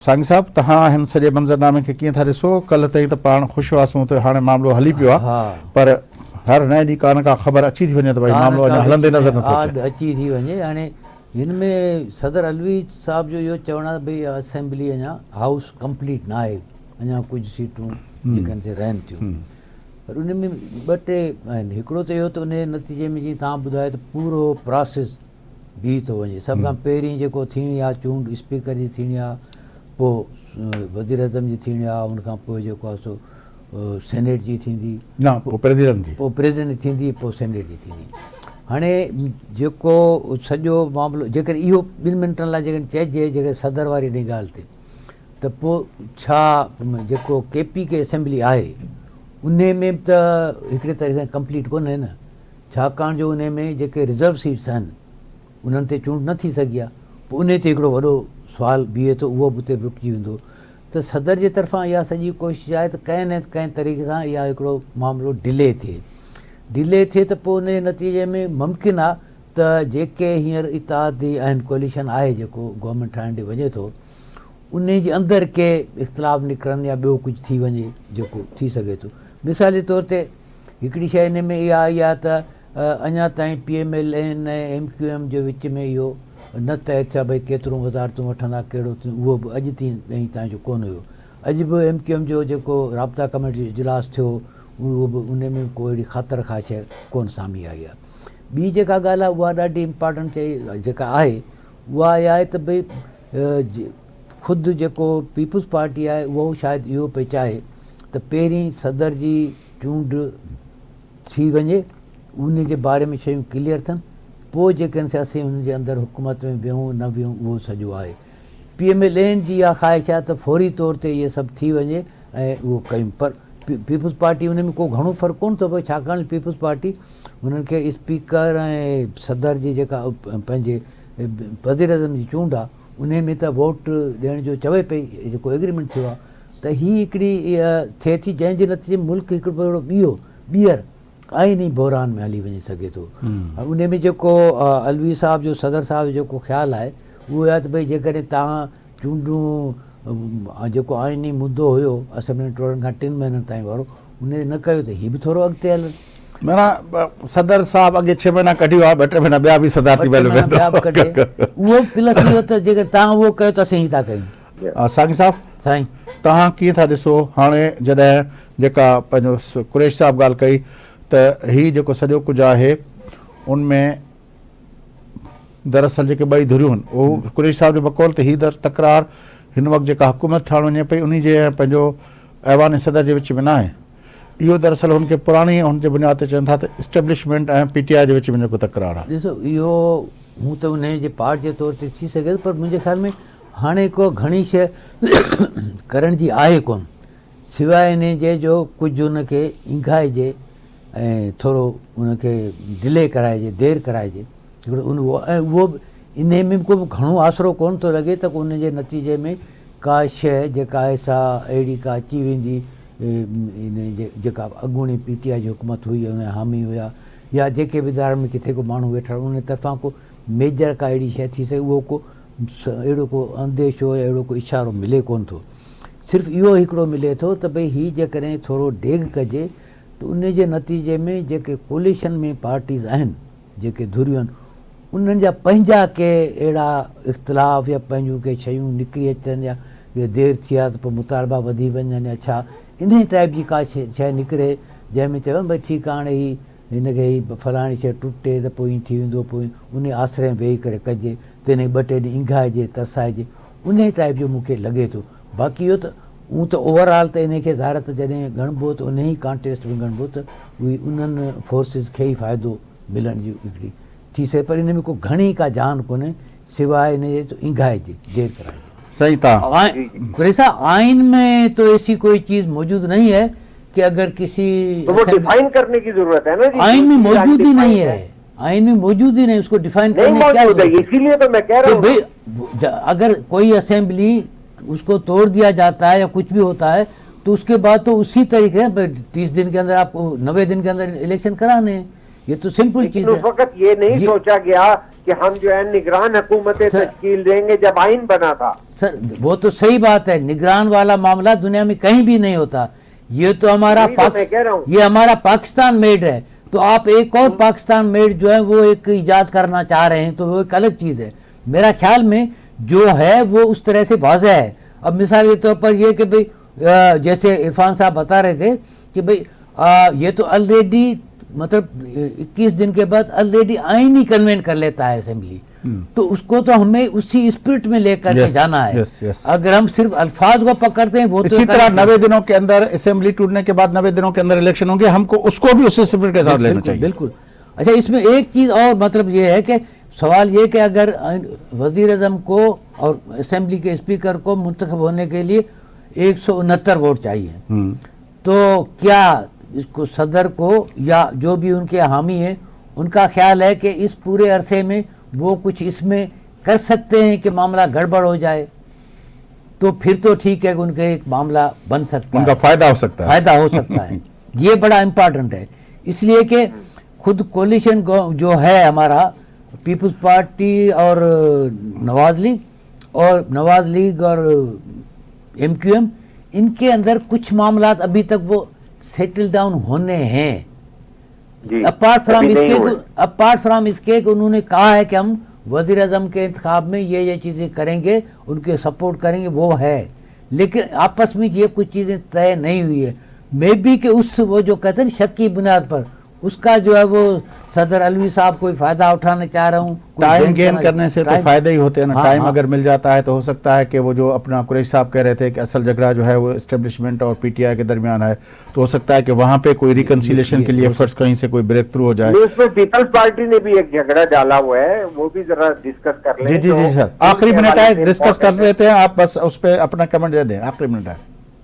सांगी साहब तहां हिन सॼे मंज़रनामे खे कीअं था ॾिसो? कल्ह ताईं त पाण ख़ुशि हुआसीं त हाणे मामिलो हली पियो आहे, पर हर नए ॾींहुं का न का ख़बर अची थी वञे त भई मामिलो अञा हलंदे नज़र नथो अचे। अची थी वञे। हाणे हिन में सदर अलवी साहब जो इहो चवणु आहे भई असेंबली अञा हाउस कंप्लीट न आहे, अञा कुझु सीटूं जेकनि से रहनि थियूं, पर उन में ॿ टे आहिनि। हिकिड़ो त इहो त उन नतीजे में जीअं तव्हां ॿुधायो त पूरो प्रोसेस बीह थो वञे। सभ खां पहिरीं जेको थीणी आहे चूंड स्पीकर जी थीणी आहे, पोइ वज़ीर अज़म जी थीणी आहे, उनखां पोइ जेको आहे सो सेनेट जी थींदी, पोइ प्रेसिडेंट जी थींदी, पोइ सेनेट जी थींदी। हाणे जेको सॼो मामिलो जेकॾहिं इहो 2 मिंटनि लाइ जेकॾहिं चइजे जेके सदर वारी इन ॻाल्हि ते, त पोइ छा जेको KP के असेंबली आहे उन में त हिकिड़े तरीक़े सां कंप्लीट कोन्हे न, छाकाणि जो उन में जेके रिज़र्व सीट्स आहिनि उन्हनि ते चूंड न थी सघी आहे। पोइ उन ते हिकिड़ो वॾो सुवाल बीहे थो, उहो बि उते रुकिजी वेंदो। त सदर जे तरफ़ां इहा सॼी कोशिशि आहे त कंहिं न कंहिं तरीक़े सां इहा हिकिड़ो मामिलो डिले थिए त पोइ उन नतीजे में मुमकिन आहे त जेके हींअर इतिहादी आहिनि, कोलिशन आहे जेको गवर्नमेंट ठाहिण ॾे वञे थो, उन जे अंदरि के इख़्तिलाफ़ निकिरनि या ॿियो कुझु थी वञे जेको थी सघे थो। मिसाल जे तौर ते हिकिड़ी शइ हिन में इहा आई आहे त अञा ताईं PMLN ऐं MQM जे विच में इहो न तइ थिया भई केतिरो वज़ारतूं वठंदा, कहिड़ो, उहो बि अॼु ताईं जो कोन हुयो। अॼु बि MQM जो जेको राब्ता कमेटी जो इजलास थियो, उहो बि उन में को अहिड़ी ख़ातिर खा शइ कोन साम्हूं आई आहे। ॿी जेका ॻाल्हि आहे उहा ॾाढी इम्पॉर्टेंट जेका आहे उहा इहा आहे त भई ख़ुदि जेको पीपुल्स पार्टी आहे उहो शायदि इहो पई चाहे त पहिरीं सदर जी चूंड थी वञे, उन जे बारे में शयूं क्लियर थियनि, पोइ जेकॾहिं से असीं हुनजे अंदरि हुकूमत में विहूं न विहूं उहो सॼो आहे। PMLN जी इहा ख़्वाहिश आहे त फौरी तौर ते इहे सभु थी वञे ऐं उहो कयूं, पर पीपुल्स पार्टी उन में को घणो फ़र्क़ु कोन थो पए, छाकाणि पीपुल्स पार्टी हुननि खे स्पीकर ऐं सदर जी जेका पंहिंजे वज़ीर अज़म जी चूंड आहे उन में त वोट ॾियण जो चवे पई, जेको एग्रीमेंट थियो आहे। त हीअ हिकिड़ी थिए थी जंहिंजे नतीजे में मुल्क हिकिड़ो ॿीहर आइनी बहरान में हली वञी सघे थो। उन में जेको अलवी साहब जो सदर साहब जो जेको ख़्यालु आहे उहो आहे त भई जेकॾहिं तव्हां चूंडूं जेको आइनी मुद्दो हुयो असेंबली टोड़नि खां 3 महीननि ताईं वारो उन न कयो त हीअ बि थोरो अॻिते हलनि। माना सदर साहब अॻे 6 महीना कढियो आहे, 2-3 महीना ॿिया बि सदारती उहो प्लस इहो त जेके तव्हां उहो कयो त असीं था कयूं। सांगी साहब साईं तव्हां कीअं था ॾिसो हाणे जॾहिं जेका पंहिंजो कुरैश साहब ॻाल्हि कई त हीउ जेको सॼो कुझु आहे उनमें दरअसल जेके ॿई धुरियूं आहिनि उहो कुरैश साहब जो बकौल त हीअ तकरार हिन वक़्तु जेका हुकूमत ठहण वञे पई उन जे पंहिंजो ऐवान सदर जे विच में न आहे। इहो दरअसल हुनखे पुराणी हुनजे बुनियाद ते चवनि था त इस्टेब्लिशमेंट ऐं PTI जे विच में जेको तकरार आहे। ॾिसो इहो हूं त उन जे पार्ट जे तौर ते थी सघे, पर मुंहिंजे ख़्याल में हाणे को घणी शइ करण जी आहे कोन, सवाइ इन जे जो कुझु उनखे इंघाइजे ऐं थोरो उनखे डिले कराइजे, देरि कराइजे हिकिड़ो ऐं उहो बि इन में को घणो आसिरो कोन थो लॻे त उन जे नतीजे में का शइ जेका आहे सा अहिड़ी का अची वेंदी इन जेका अॻूणी PTI जी हुकूमत हुई उन हामी हुया या जेके बि इदारनि में किथे को माण्हू वेठा उन तरफ़ां को मेजर का अहिड़ी शइ थी सघे, उहो को अहिड़ो को अंदेशो या अहिड़ो को इशारो मिले कोन थो। सिर्फ़ु इहो हिकिड़ो मिले थो त भई हीअ जेकॾहिं थोरो डेग कजे त उन जे नतीजे में जेके कोलिशन में पार्टीज़ आहिनि, जेके धुरियूं आहिनि, उन्हनि जा पंहिंजा के अहिड़ा इख़्तिलाफ़ या पंहिंजूं के शयूं निकिरी अचनि या देरि थी आहे त पोइ मुतालबा वधी वञनि या छा इन टाइप जी का शइ निकिरे जंहिंमें चवनि भई ठीकु आहे हाणे ही हिनखे ही फलाणी शइ टुटे त पोइ ईअं थी वेंदो, पोइ उन आसिरे में वेही करे कजे त हिन 2-3 ॾींहं इंघाइजे तरसाइजे, उन टाइप जो मूंखे लॻे थो। बाक़ी इहो त हूं त ओवरऑल त इनखे ज़ाहिर त जॾहिं ॻणिबो त उन ई कॉन्टेस्ट में ॻणिबो त उहे उन्हनि फोर्सिस खे ई फ़ाइदो मिलण जी हिकिड़ी थी सघे, पर इन में को घणी का जान कोन्हे सवाइ इन जे इंघाइजे, देरि कराइजे। सही था आइन में तो ऐसी कोई चीज मौजूद नहीं है कि अगर किसी तो वो डिफाइन करने की जरूरत है ना जी। आइन में मौजूद ही नहीं है, आइन में मौजूद ही नहीं, उसको डिफाइन करने की क्या जरूरत है? इसीलिए तो मैं कह रहा हूँ अगर कोई असेंबली उसको तोड़ दिया जाता है या कुछ भी होता है तो उसके बाद तो उसी तरीके 30 दिन के अंदर आपको 90 दिन के अंदर इलेक्शन कराने हैं, ये तो सिंपल चीज है। उस वक्त ये नहीं सोचा गया کہ ہم جو ہے نگران حکومتیں سر- تشکیل دیں گے جب آئین بنا تھا. سر وہ تو صحیح بات ہے، نگران والا معاملہ دنیا میں کہیں بھی نہیں ہوتا. یہ تو ہمارا یہی تو میں کہہ رہا ہوں. یہ ہمارا پاکستان میڈ ہے. تو آپ ایک اور پاکستان میڈ جو ہے وہ ایک ایجاد کرنا چاہ رہے ہیں تو وہ ایک الگ چیز ہے. میرا خیال میں جو ہے وہ اس طرح سے واضح ہے. اب مثال کے طور پر یہ کہ بھئی جیسے عرفان صاحب بتا رہے تھے کہ بھئی یہ تو آلریڈی مطلب 21 دن کے بعد آلریڈی آئین ہی کنوینٹ کر لیتا ہے اسمبلی. تو اس کو تو ہمیں اسی اسپرٹ میں لے کر کے Yes, جانا ہے. yes, yes. اگر ہم صرف الفاظ کو پکڑتے ہیں وہ تو اسی طرح 90 دنوں کے اندر اسمبلی ٹوٹنے کے بعد 90 دنوں کے اندر الیکشن ہوں گے، ہم کو اس کو بھی اسی اسپرٹ کے ساتھ لینا بالکل چاہیے. بالکل. اچھا اس میں ایک چیز اور مطلب یہ ہے کہ سوال یہ کہ اگر وزیر اعظم کو اور اسمبلی کے اسپیکر کو منتخب ہونے کے لیے 169 ووٹ چاہیے، تو کیا اس کو صدر کو یا جو بھی ان کے حامی ہیں ان کا خیال ہے کہ اس پورے عرصے میں وہ کچھ اس میں کر سکتے ہیں کہ معاملہ گڑبڑ ہو جائے؟ تو پھر تو ٹھیک ہے کہ ان کا ایک معاملہ بن سکتا ان ہے، کا فائدہ ہو سکتا ہے. فائدہ ہو سکتا ہے. یہ بڑا امپارٹنٹ ہے، اس لیے کہ خود کولیشن جو ہے ہمارا پیپلز پارٹی اور نواز لیگ اور ایم کیو ایم، ان کے اندر کچھ معاملات ابھی تک وہ سیٹل ڈاؤن ہونے ہیں. جی اپارٹ ابھی نہیں ہوئے. فرام اس کے کہ انہوں نے کہا ہے کہ ہم وزیر اعظم کے انتخاب میں یہ چیزیں کریں گے، ان کے سپورٹ کریں گے، وہ ہے. لیکن آپس میں یہ کچھ چیزیں طے نہیں ہوئی ہے. مے بی کہ اس وہ جو کہتے ہیں شک کی بنیاد پر اس کا جو ہے وہ صدر علوی صاحب کوئی فائدہ اٹھانا چاہ رہا ہوں. ٹائم گین کرنے سے تو فائدے ہی ہوتے ہیں نا. ہاں، ٹائم ہاں. اگر مل جاتا ہے تو ہو سکتا ہے کہ وہ جو اپنا قریش صاحب کہہ رہے تھے کہ اصل جھگڑا جو ہے وہ اسٹیبلشمنٹ اور پی ٹی آئی کے درمیان ہے، تو ہو سکتا ہے کہ وہاں پہ کوئی ریکنسیلیشن کے لیے ایفرٹس کہیں سے کوئی بریک تھرو ہو جائے. اس میں پیپلز پارٹی نے بھی ایک جھگڑا ڈالا ہوا ہے، وہ بھی ذرا ڈسکس کر لیں. جی جی جی سر، آخری منٹ ہے، ڈسکس کر لیتے ہیں. آپ بس اس پہ اپنا کمنٹ دے دیں. آخری منٹ ہے.